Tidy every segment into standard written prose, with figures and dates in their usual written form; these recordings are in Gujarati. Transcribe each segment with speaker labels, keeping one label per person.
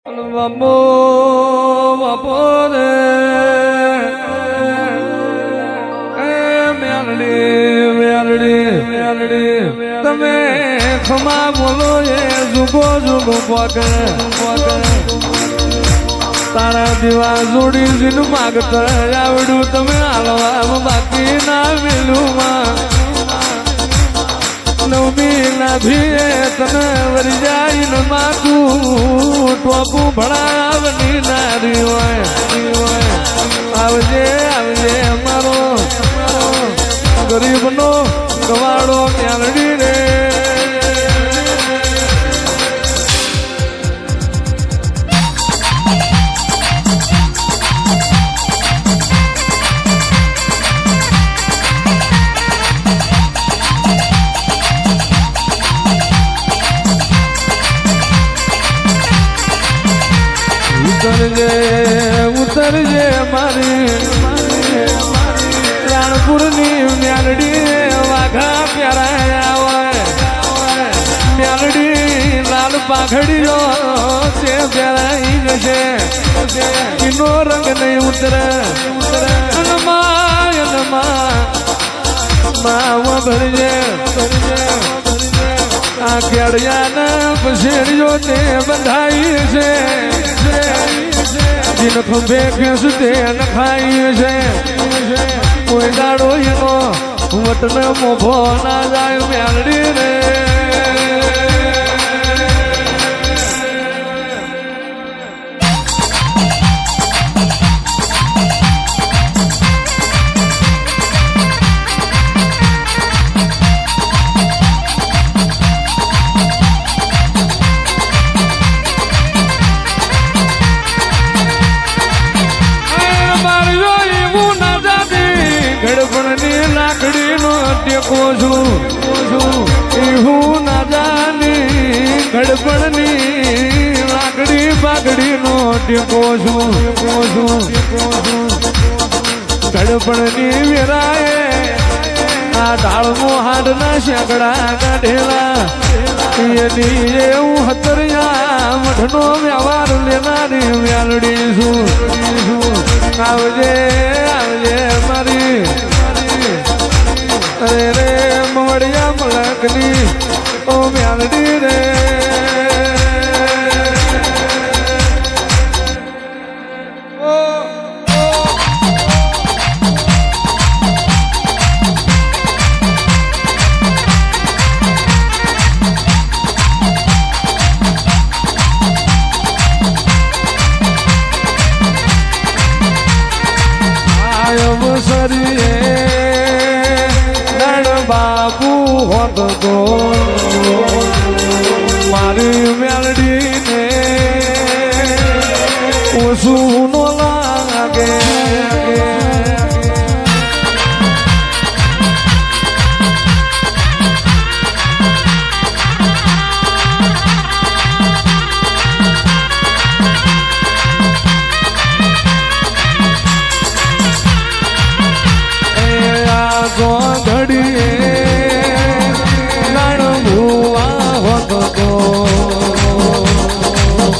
Speaker 1: બાપો બાપો રે મેલડી મેલડી મેલડી તમે ખમા બોલો એ જુગો જુગો તારા દીવા જોડી જીન માગતા આવડું તમે હાલવા બાકી ના મેલું નવમી ના ભીએ તને વરી જાય ને માતું ટોપું ભણાવની નારી હોય આવજે આવજે મારો ગરીબનો ગવાડો મ્યાલડી રે ઉતરજે મારી રાણપુરની મ્યાલડી વાઘા પ્યારા હોય મ્યાલડી લાલ પાઘડીઓ છે પ્યારાઈ જશે એનો રંગ નહીં ઉતરે માં ભરજે આ કેડિયાના પછેડીઓ તે બંધાઈ છે જીન ખંભે ખેસ તે નખાઈ છે કોઈ દાડો એનો વટને મોભો ના જાય મ્યાલડી રે ગડપણની લાકડીનો ટેકો છું એવું ના જાની ગડપણની લાકડી પાકડીનો ટેકો છું ગડપણની વેરાએ આ ઢાળમાં હાડના શેકડા કાઢેલા એની એવું હતરિયા મઠનો વ્યવહાર લેનારી મ્યાલડી છું આવજે આવજે મારી અરે રે મોડિયા મલકની ઓ મ્યાલડી રે બાપુ હોત તો મારી મ્યાલડીને ઓછું નો લાગે ઘડીએ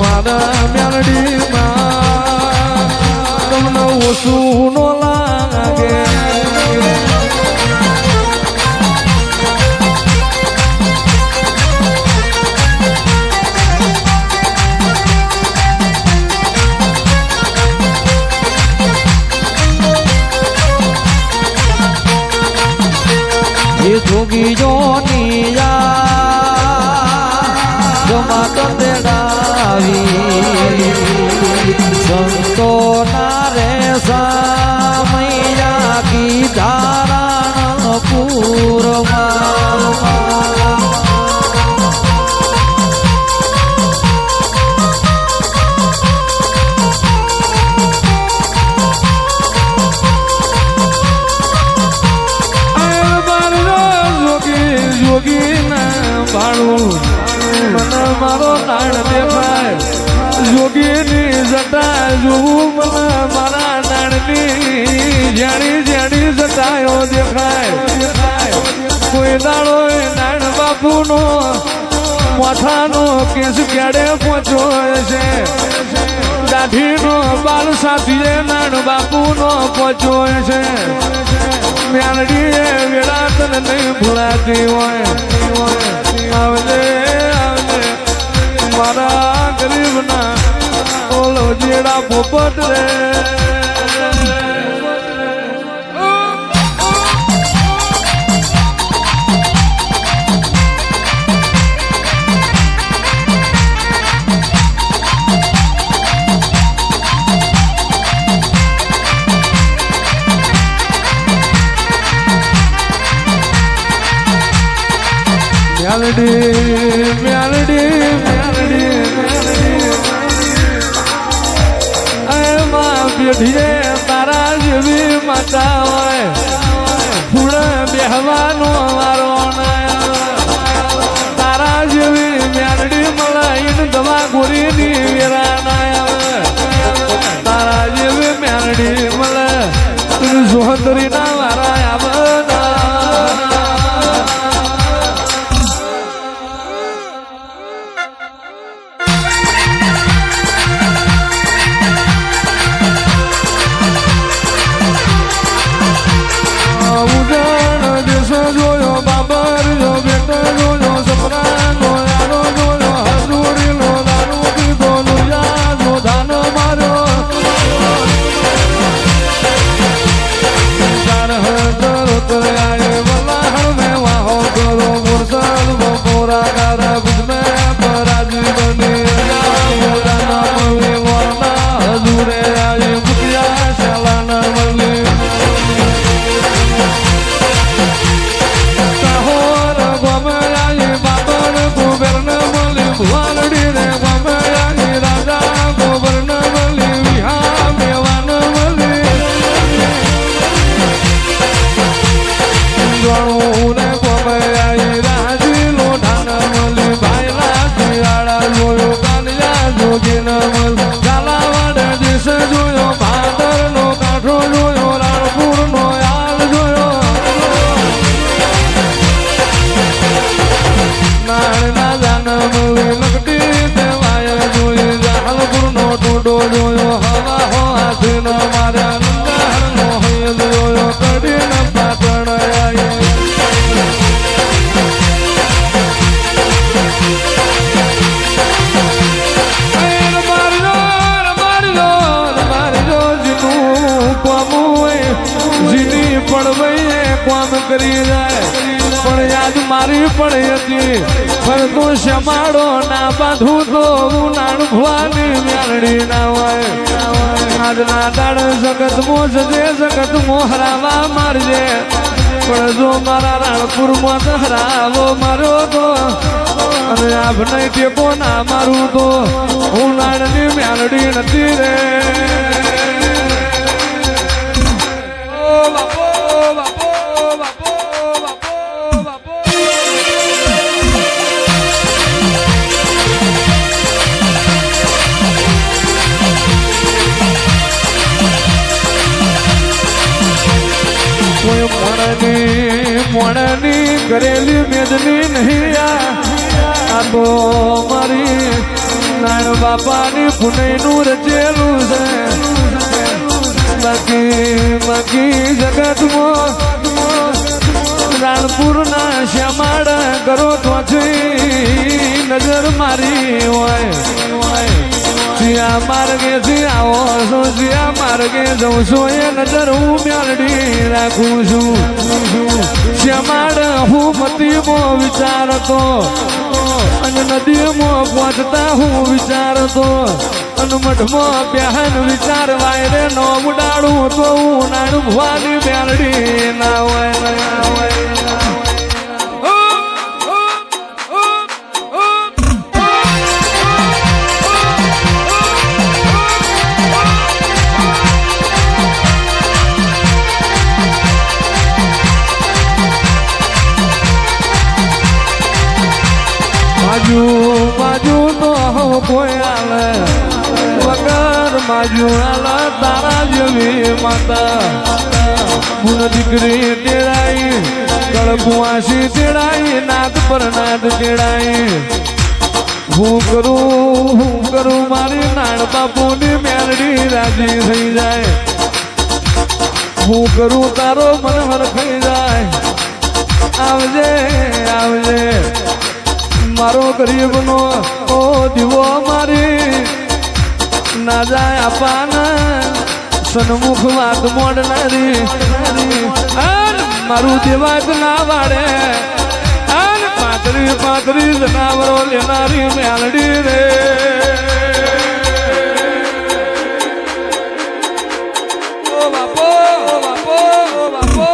Speaker 1: મારા મ્યાલડીમાં તમને ઓછું નો લાગે એ જોગી જોની જમા કંદેડાવી સંતો નારે સામૈયા કી ધારણ પૂરમાં મને મારો નાણ દેખાય જોગીની જટા જોવું મને મારા નાણની જાણી જાણી જટાયો દેખાય કોઈ દાડો નાણ બાપુનો માથાનો કેસ ક્યારે પહોંચ્યો છે દાઢીનો બાલ સાથીએ નાણ બાપુનો પહોંચ્યો છે મ્યાલડીએ વેળા તને નહીં ભૂલાતી હોય આવજે આવજે મારા ગરીબના ઓલો જેડા પોપટ રે મ્યાલડી મ્યાલડી મ્યાલડી એમાં પેઢીએ તારા જેવી માતા હોય ફૂડ બેહવાનો વારો તારા જેવી મ્યાલડી મળાઈને દવા ગોરીની વેરા ના આવે તારા જેવી મ્યાલડી મળે જોહતરી ના વારા આવે કરી જાય પણ યાદ મારી પડી હતી પણ તું શમાડો ના બાંધું તો હું નાણ ભવાની મ્યાલડી ના હોય આજના દાડ જગત મો જજે જગત મો હરાવા મારજે પણ જો મારા રાણપુર માં હરાવો માર્યો તો અને આભ નહીં ટેકો ના મારું તો હું નાણની મ્યાલડી નથી રે ઓ બાપો બાપો મોણની કરેલી મેદની નહીં આ તો મારી નાણ બાપાની પુનઈનું રચેલું છે બાકી જગતમાં રાણપુરના શ્યામાડ કરો તો નજર મારી હોય જ્યાં માર્ગે થી આવો છો જ્યાં માર્ગે જઉં છું એ નજર હું મ્યાલડી રાખું છું શ્યામાડ હું મતીમાં વિચારતો અને નદીમાં પહોંચતા હું વિચારતો અને મઠમાં પ્યાન વિચારવાય રે નો ઉડાડું તો હું નાણ ભવાની મ્યાલડી ના હોય બાજુ તો કોઈ આલે વગર બાજુ આલે તારા જેવી માતા મુન દીકરી તેડાઈ ગળપુઆસી તેડાઈ નાદ પર નાદ તેડાઈ હું કરું મારી નાણ બાપુની મેલડી રાજી થઈ જાય હું કરું તારો મન હરખાઈ જાય આવજે આવજે મારો ગરીબનો ઓ દીવો મારી ના જાય આપાના સન્મુખ વાત મોડનારી મારું દેવાજ ના વાડે પાતરી જનાવરો લેનારી મેલડી રે ઓ બાપો ઓ બાપો ઓ બાપો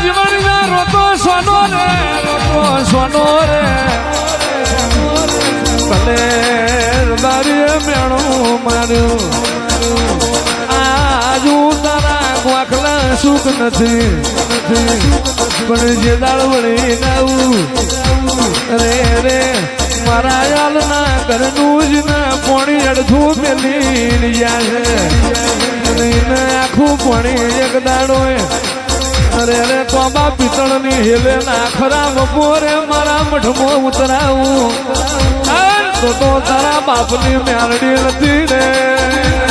Speaker 1: જીવન રોતો સોનો રે ભલે બારી મેણું માર્યું આજુ તારા ગોખલા સુખ નથી પણ જે દાળ વળી નાવું રે રે મારા યાલના ઘરનું જ ના પોણી અડધું મેલી જાય છે આખું પોણી એક દાડો અરે રે તોબા પિત્તળની હેલે ના ખરા બપોરે મારા મઠમાં ઉતરાવું તો તારા બાપની મેરડી નથી રે